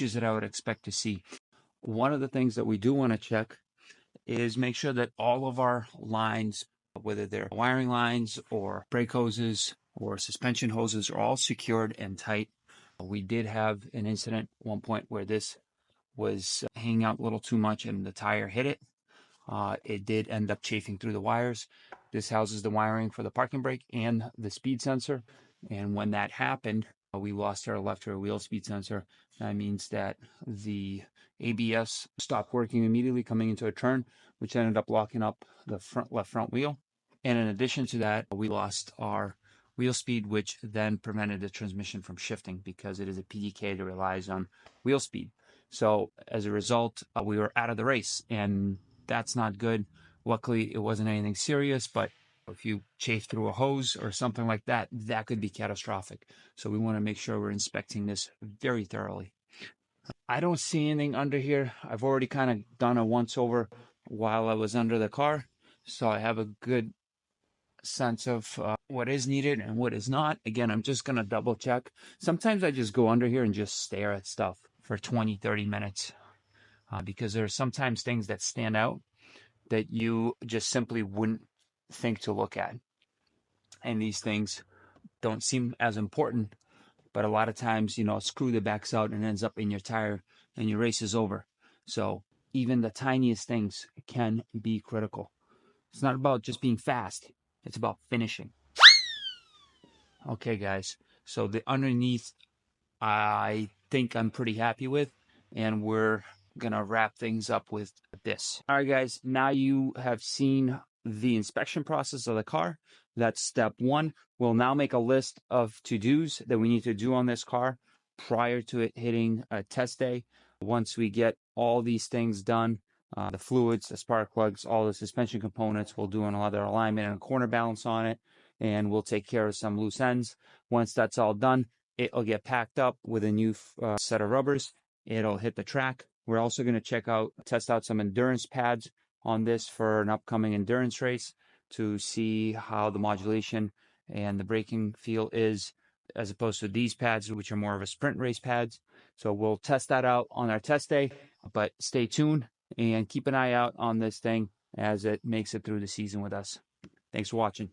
issues that I would expect to see. One of the things that we do want to check is make sure that all of our lines, whether they're wiring lines or brake hoses or suspension hoses, are all secured and tight. We did have an incident at one point where this was hanging out a little too much and the tire hit it. It did end up chafing through the wires. This houses the wiring for the parking brake and the speed sensor. And when that happened, we lost our left rear wheel speed sensor. That means that the ABS stopped working immediately coming into a turn, which ended up locking up the left front wheel. And in addition to that, we lost our wheel speed, which then prevented the transmission from shifting because it is a PDK that relies on wheel speed. So as a result, we were out of the race, and that's not good. Luckily, it wasn't anything serious, but if you chafe through a hose or something like that, that could be catastrophic. So we want to make sure we're inspecting this very thoroughly. I don't see anything under here. I've already kind of done a once over while I was under the car, so I have a good sense of what is needed and what is not. Again, I'm just going to double check. Sometimes I just go under here and just stare at stuff for 20-30 minutes because there are sometimes things that stand out that you just simply wouldn't think to look at. And these things don't seem as important, but a lot of times, you know, a screw that backs out and ends up in your tire and your race is over. So even the tiniest things can be critical. It's not about just being fast. It's about finishing. Okay, guys. So the underneath, I think I'm pretty happy with, and we're going to wrap things up with this. All right, guys. Now you have seen the inspection process of the car. That's step one. We'll now make a list of to-dos that we need to do on this car prior to it hitting a test day. Once we get all these things done, the fluids, the spark plugs, all the suspension components, we'll do another alignment and a corner balance on it, and we'll take care of some loose ends. Once that's all done, it'll get packed up with a new set of rubbers. It'll hit the track. We're also going to test out some endurance pads on this for an upcoming endurance race to see how the modulation and the braking feel is as opposed to these pads, which are more of a sprint race pads. So we'll test that out on our test day, but stay tuned and keep an eye out on this thing as it makes it through the season with us. Thanks for watching.